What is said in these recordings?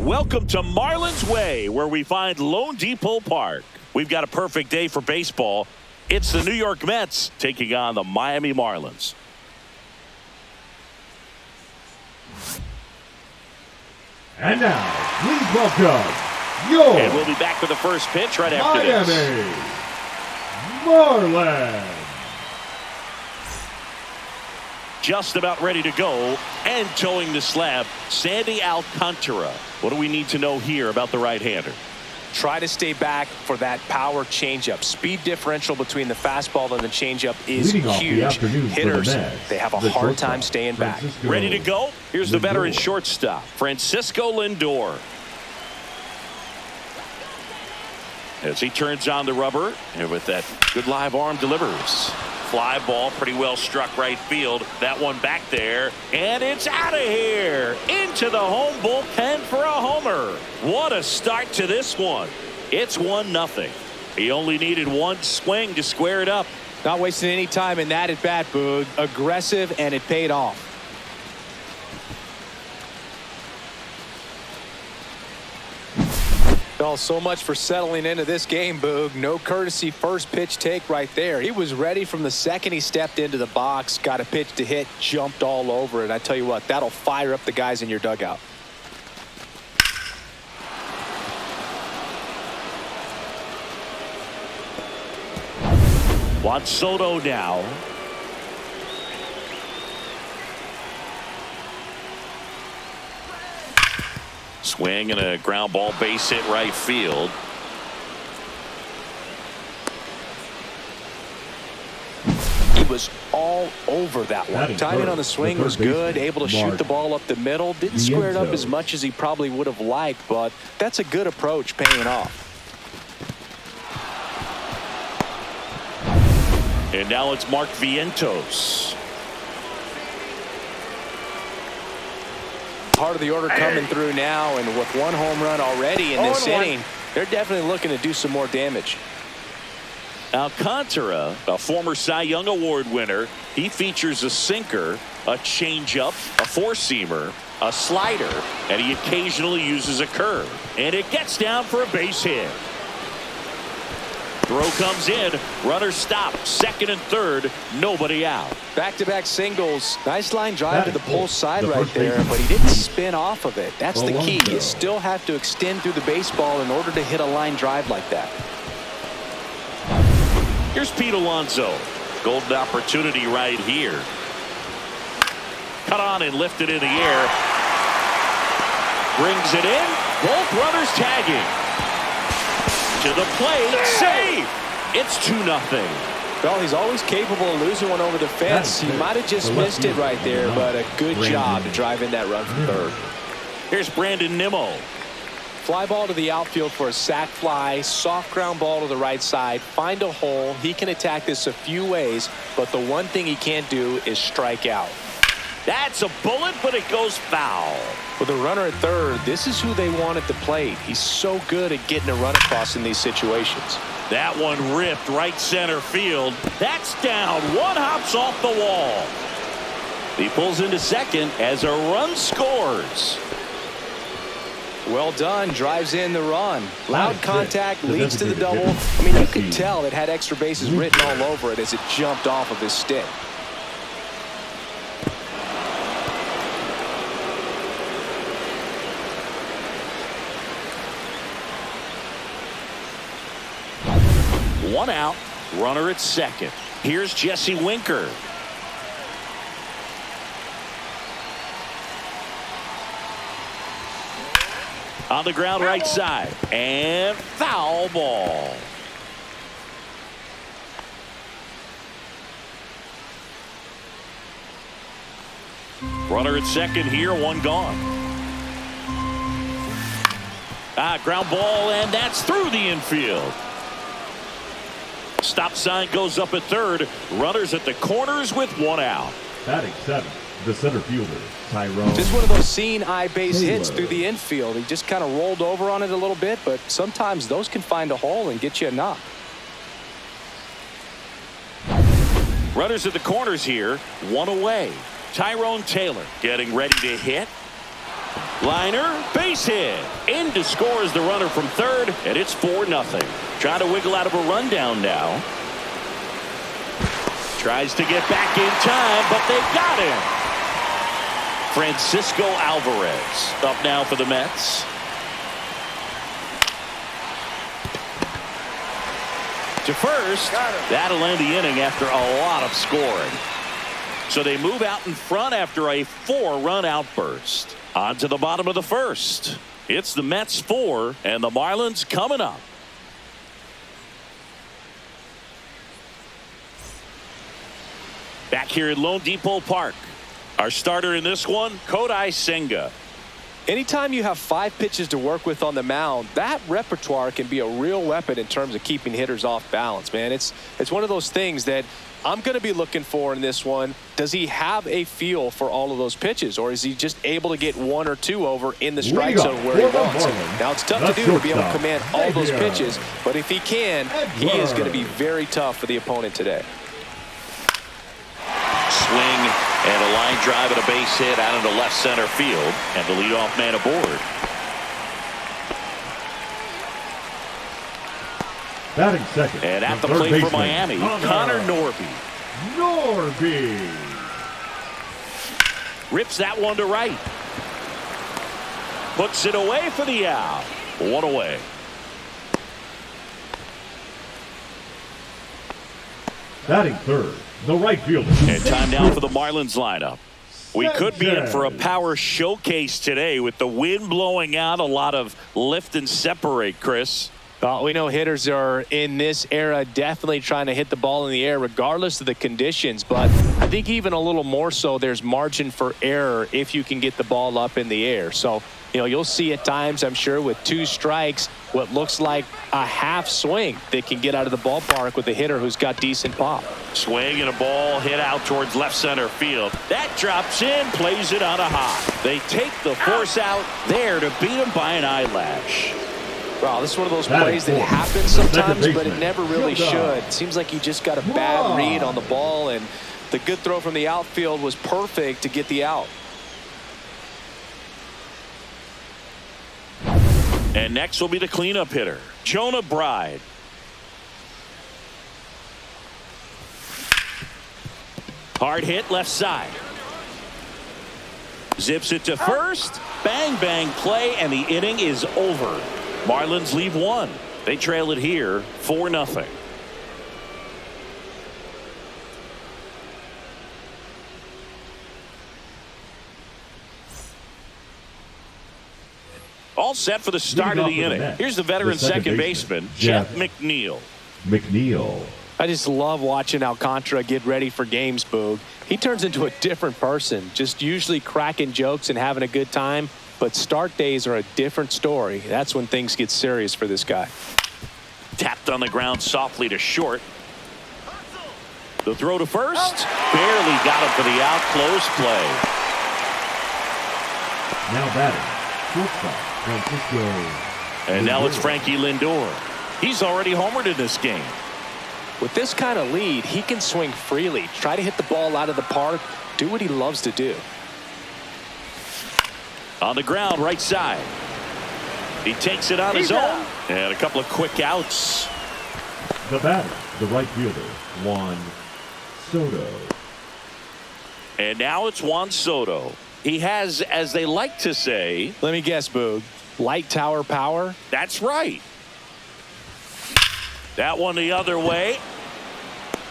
Welcome to Marlins Way, where we find Lone Depot Park. We've got a perfect day for baseball. It's the New York Mets taking on the Miami Marlins. And now, please welcome your And we'll be back with the first pitch right after this. Miami Marlins. Just about ready to go and towing the slab, Sandy Alcantara. What do we need to know here about the right-hander? Try to stay back for that power changeup. Speed differential between the fastball and the changeup is huge. Hitters, they have a hard time staying back. Ready to go? Here's the veteran shortstop, Francisco Lindor. As he turns on the rubber, and with that good live arm delivers. Fly ball, pretty well struck right field. That one back there, and it's out of here. Into the home bullpen for a homer. What a start to this one. It's 1-0. He only needed one swing to square it up. Not wasting any time in that at bat, Boog. Aggressive, and it paid off. Well, so much for settling into this game, Boog. No courtesy first pitch take right there. He was ready from the second he stepped into the box, got a pitch to hit, jumped all over it. I tell you what, that'll fire up the guys in your dugout. Juan Soto now. Swing and a ground ball, base hit right field. He was all over that one. Timing on the swing was good, able to shoot the ball up the middle. Didn't square it up as much as he probably would have liked, but that's a good approach, paying off. And now it's Mark Vientos. Part of the order coming through now, and with one home run already in this inning, they're definitely looking to do some more damage. Alcantara, a former Cy Young Award winner, he features a sinker, a changeup, a four-seamer, a slider, and he occasionally uses a curve. And it gets down for a base hit. Throw comes in, runner stopped, second and third, nobody out. Back-to-back singles. Nice line drive to the pull side right there, but he didn't spin off of it. That's the key. You still have to extend through the baseball in order to hit a line drive like that. Here's Pete Alonso. Golden opportunity right here. Cut on and lifted in the air. Brings it in. Both runners tagging. To the plate, save! It's 2-0. Well, he's always capable of losing one over the fence. He might have just missed it right there, but a good job to drive in that run from third. Here's Brandon Nimmo. Fly ball to the outfield for a sac fly. Soft ground ball to the right side. Find a hole. He can attack this a few ways, but the one thing he can't do is strike out. That's a bullet, but it goes foul. With a runner at third, this is who they want at the plate. He's so good at getting a run across in these situations. That one ripped right center field. That's down. One hops off the wall. He pulls into second as a run scores. Well done. Drives in the run. Loud contact leads to the double. I mean, you could tell it had extra bases written all over it as it jumped off of his stick. One out, runner at second. Here's Jesse Winker. On the ground right side, and foul ball. Runner at second here, one gone. Ground ball, and that's through the infield. Stop sign goes up at third. Runners at the corners with one out. Batting seventh, the center fielder, Tyrone. Just one of those seeing eye base hits through the infield. He just kind of rolled over on it a little bit, but sometimes those can find a hole and get you a knock. Runners at the corners here, one away. Tyrone Taylor getting ready to hit. Liner, base hit. In to score is the runner from third, and it's 4-0. Trying to wiggle out of a rundown now. Tries to get back in time, but they got him. Francisco Alvarez up now for the Mets. To first, that'll end the inning after a lot of scoring. So they move out in front after a 4-run outburst. On to the bottom of the first. It's the Mets 4 and the Marlins coming up. Back here at Lone Depot Park. Our starter in this one, Kodai Senga. Anytime you have 5 pitches to work with on the mound, that repertoire can be a real weapon in terms of keeping hitters off balance, man. It's one of those things that I'm going to be looking for in this one. Does he have a feel for all of those pitches, or is he just able to get 1 or 2 over in the strike zone where he wants? Now, it's tough to do to be able to command all those pitches, but if he can, he is going to be very tough for the opponent today. Swing and a line drive and a base hit out into left center field, and the leadoff man aboard. Batting second. And at the plate for Miami, Connor Norby. Rips that one to right. Puts it away for the out. 1 away. Batting third, the right fielder. And time now for the Marlins lineup. We could be in for a power showcase today with the wind blowing out, a lot of lift and separate, Chris. We know hitters are in this era definitely trying to hit the ball in the air regardless of the conditions, but I think even a little more so there's margin for error if you can get the ball up in the air. So, you'll see at times, I'm sure, with 2 strikes, what looks like a half swing that can get out of the ballpark with a hitter who's got decent pop. Swing and a ball hit out towards left center field. That drops in, plays it on a hop. They take the force out there to beat him by an eyelash. Wow, this is one of those plays that happens sometimes, but it never really should. Seems like he just got a bad read on the ball, and the good throw from the outfield was perfect to get the out. And next will be the cleanup hitter, Jonah Bride. Hard hit left side. Zips it to first. Bang, bang play, and the inning is over. Marlins leave 1. They trail it here 4-0. All set for the start of the inning. Here's the veteran second baseman, Jeff McNeil. I just love watching Alcantara get ready for games, Boog. He turns into a different person, just usually cracking jokes and having a good time. But start days are a different story. That's when things get serious for this guy. Tapped on the ground softly to short. The throw to first. Barely got him for the out. Close play. Now batting, shortstop, Francisco. And now it's Frankie Lindor. He's already homered in this game. With this kind of lead, he can swing freely, try to hit the ball out of the park, do what he loves to do. On the ground, right side. He takes it on his own. And a couple of quick outs. The batter, the right fielder, Juan Soto. And now it's Juan Soto. He has, as they like to say... Let me guess, Boog. Light tower power? That's right. That one the other way.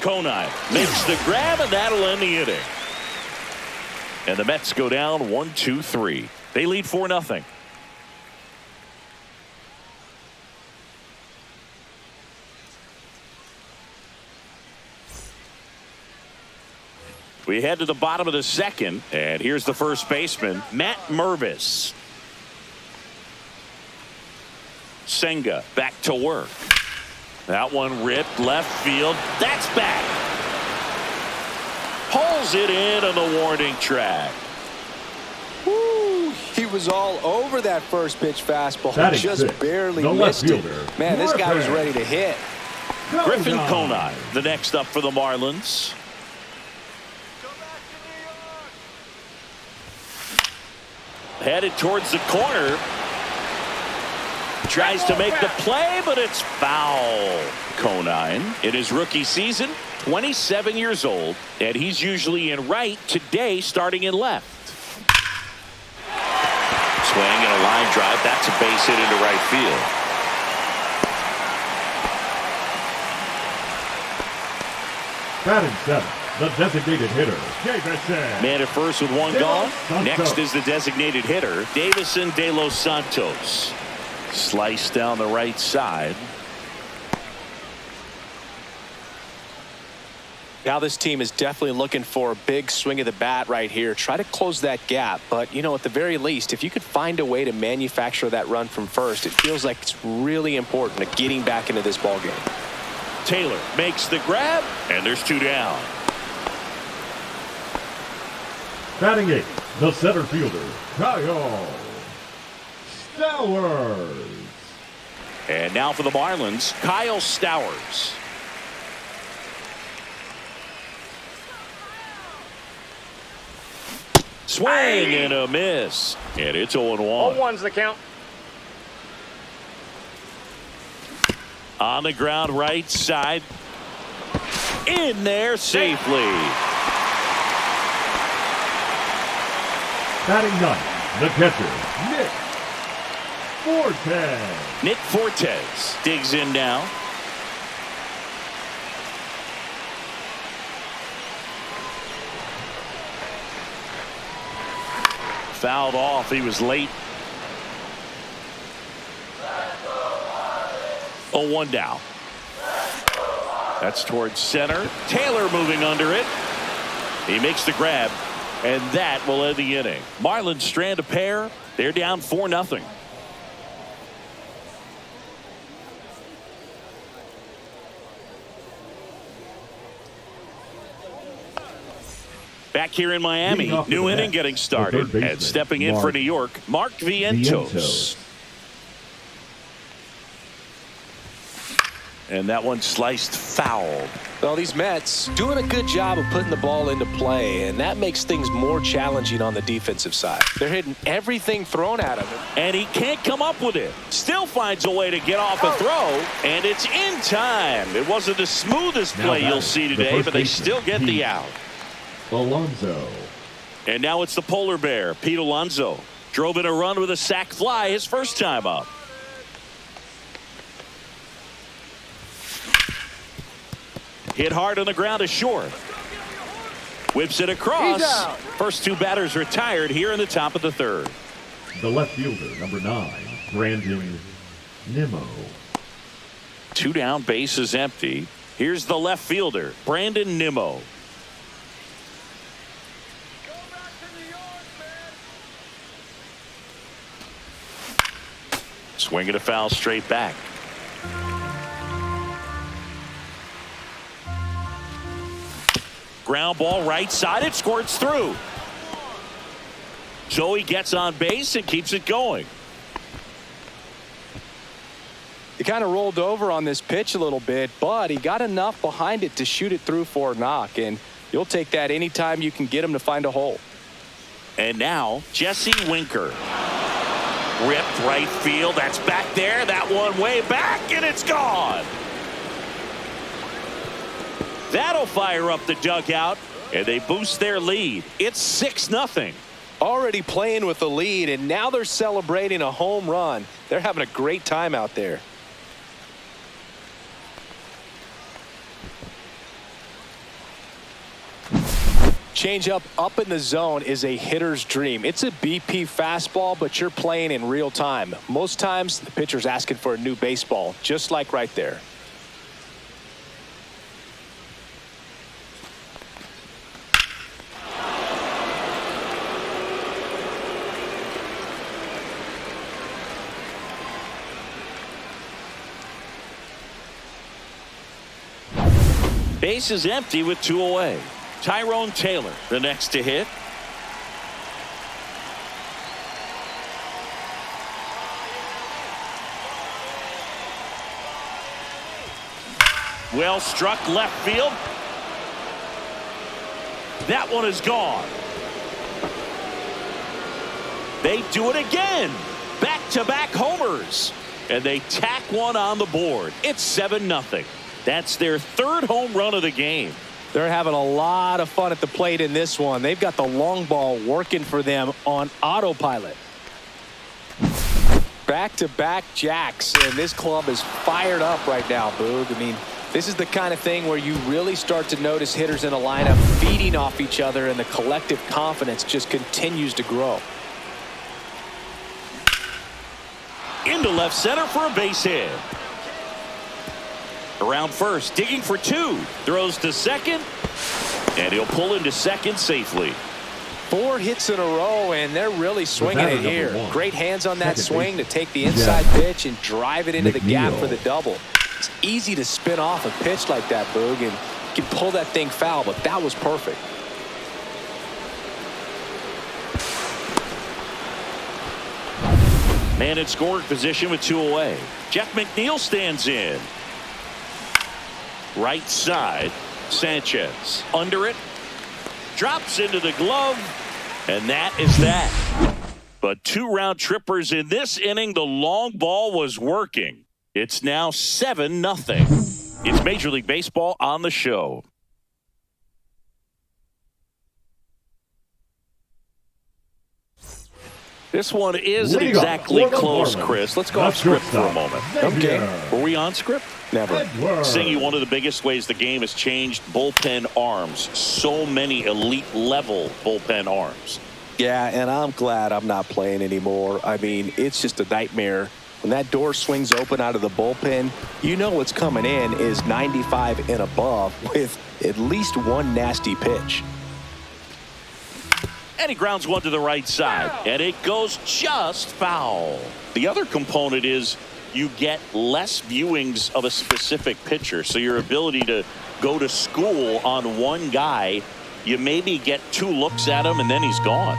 Konai makes the grab, and that'll end the inning. And the Mets go down 1-2-3. They lead 4-0. We head to the bottom of the second, and here's the first baseman, Matt Mervis. Senga back to work. That one ripped left field. That's back. Pulls it in on the warning track. Woo, he was all over that first pitch fastball. Just barely the missed it. fielder, Man, this guy was ready to hit. Griffin Konai, the next up for the Marlins. headed towards the corner. Tries to make the play, but it's foul. Conine, in his rookie season, 27 years old, and he's usually in right, today starting in left. Swing and a line drive. That's a base hit into right field. Batting seventh, the designated hitter, Davison. Man at first with one gone. Next is the designated hitter, Davison de los Santos. Slice down the right side. Now this team is definitely looking for a big swing of the bat right here. Try to close that gap. But, you know, at the very least, if you could find a way to manufacture that run from first, it feels like it's really important to getting back into this ball game. Taylor makes the grab, and there's two down. Batting eighth, the center fielder, Kyle Stowers. And now for the Marlins, Kyle Stowers. Swing and a miss. And it's 0-1. 0-1's the count. On the ground right side. In there safely. Batting ninth, the catcher, Nick Fortes. Nick Fortes digs in now. Fouled off. He was late. 0-1 down. That's towards center. Taylor moving under it. He makes the grab, and that will end the inning. Marlins strand a pair. They're down 4-0. Back here in Miami, new inning getting started, and stepping in for New York, Mark Vientos. And that one sliced foul. Well, these Mets doing a good job of putting the ball into play, and that makes things more challenging on the defensive side. They're hitting everything thrown at him. And he can't come up with it. Still finds a way to get off a throw, and it's in time. It wasn't the smoothest play you'll see today, but they still get the out. Alonso. And now it's the polar bear, Pete Alonso. Drove in a run with a sac fly his first time up. Hit hard on the ground to short. Whips it across. First two batters retired here in the top of the third. The left fielder, number 9, Brandon Nimmo. Two down, base is empty. Here's the left fielder, Brandon Nimmo. Swinging a foul straight back. Ground ball right side. It squirts through. Joey gets on base and keeps it going. He kind of rolled over on this pitch a little bit, but he got enough behind it to shoot it through for a knock, and you'll take that anytime you can get him to find a hole. And now Jesse Winker. Ripped right field. That's back there. That one way back, and it's gone. That'll fire up the dugout, and they boost their lead. It's 6-0. Already playing with the lead, and now they're celebrating a home run. They're having a great time out there. Changeup up in the zone is a hitter's dream. It's a BP fastball, but you're playing in real time. Most times the pitcher's asking for a new baseball, just like right there. Base is empty with 2 away. Tyrone Taylor, the next to hit. Well struck left field. That one is gone. They They do it again. Back-to-back homers. And they tack one on the board. It's 7-0. That's their third home run of the game. They're having a lot of fun at the plate in this one. They've got the long ball working for them on autopilot. Back-to-back jacks, and this club is fired up right now, Boog. I mean, this is the kind of thing where you really start to notice hitters in a lineup feeding off each other, and the collective confidence just continues to grow. Into left center for a base hit. Around first, digging for two. Throws to second, and he'll pull into second safely. 4 hits in a row, and they're really swinging it here. Great hands on that swing to take the inside pitch and drive it into the gap for the double. It's easy to spin off a pitch like that, Boog, and you can pull that thing foul, but that was perfect. Man in scoring position with 2 away. Jeff McNeil stands in. Right side, Sanchez under it, drops into the glove, and that is that. But 2 round trippers in this inning. The long ball was working. It's now 7-0. It's Major League Baseball on the show. This one isn't exactly close, Chris. Let's go off script for a moment. Okay. Were we on script? Never. Singy, one of the biggest ways the game has changed, bullpen arms. So many elite level bullpen arms. Yeah, and I'm glad I'm not playing anymore. I mean, it's just a nightmare. When that door swings open out of the bullpen, you know what's coming in is 95 and above with at least one nasty pitch. And he grounds one to the right side, and it goes just foul. The other component is you get less viewings of a specific pitcher, so your ability to go to school on one guy, you maybe get 2 looks at him, and then he's gone.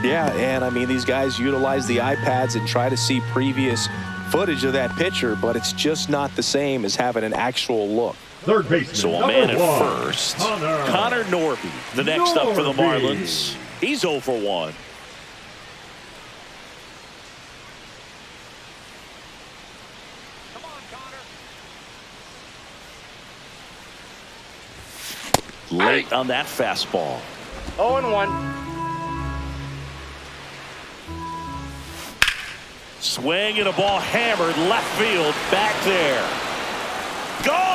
Yeah, and I mean, these guys utilize the iPads and try to see previous footage of that pitcher, but it's just not the same as having an actual look. Third baseman. So a man at first, Connor Norby, the next up for the Marlins. He's 0 for 1. Come on, Connor. Late on that fastball. 0-1. Swing and a ball hammered left field back there. Gone.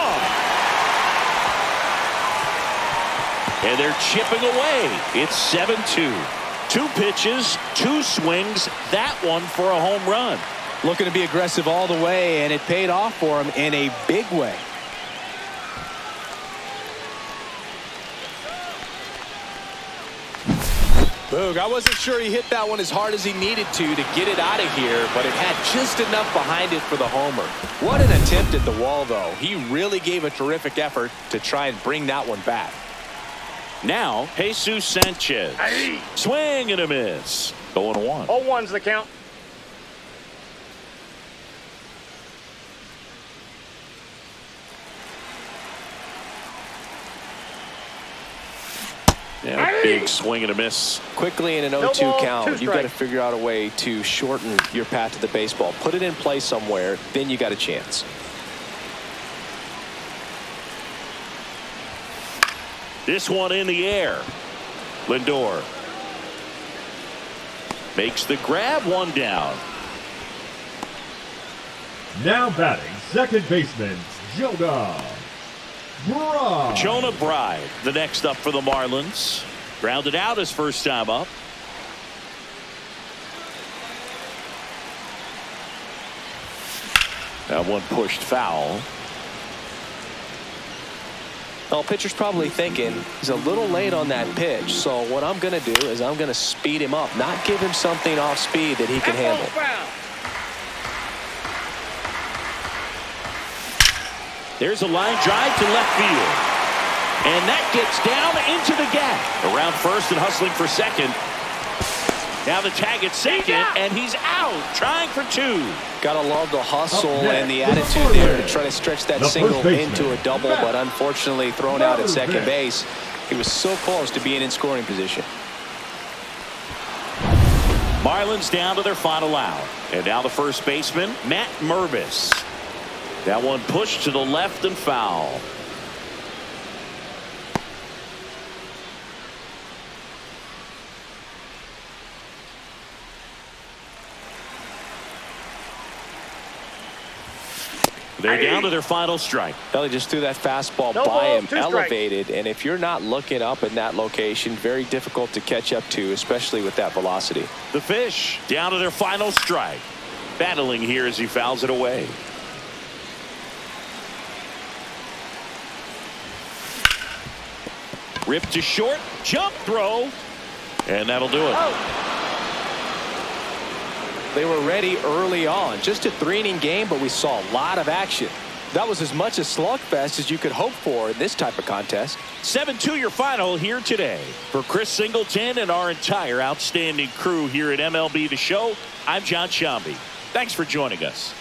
And they're chipping away. It's 7-2. 2 pitches, 2 swings. That one for a home run. Looking to be aggressive all the way, and it paid off for him in a big way. Boog, I wasn't sure he hit that one as hard as he needed to get it out of here, but it had just enough behind it for the homer. What an attempt at the wall, though. He really gave a terrific effort to try and bring that one back. Now, Jesus Sanchez. Swing and a miss. 0-1. 0-1's the count. Yeah, big swing and a miss. Quickly in an 0-2 count, you've got to figure out a way to shorten your path to the baseball. Put it in play somewhere, then you got a chance. This one in the air. Lindor makes the grab, 1 down. Now batting, second baseman, Jonah Bride. Jonah Bride, the next up for the Marlins. Grounded out his first time up. That one pushed foul. Well, pitcher's probably thinking he's a little late on that pitch, so what I'm going to do is I'm going to speed him up, not give him something off speed that he can handle. There's a line drive to left field. And that gets down into the gap. Around first and hustling for second. Now the tag at second, and he's out, trying for 2. Gotta love the hustle and the attitude there to try to stretch that single into a double, but unfortunately thrown out at second base. He was so close to being in scoring position. Marlins down to their final out. And now the first baseman, Matt Mervis. That one pushed to the left and foul. They're down to their final strike. Ellie just threw that fastball by him, elevated, and if you're not looking up in that location, very difficult to catch up to, especially with that velocity. The Fish down to their final strike. Battling here as he fouls it away. Ripped to short, jump throw, and that'll do it. They were ready early on. Just a 3-inning game, but we saw a lot of action. That was as much a slugfest as you could hope for in this type of contest. 7-2 your final here today. For Chris Singleton and our entire outstanding crew here at MLB The Show, I'm John Shambi. Thanks for joining us.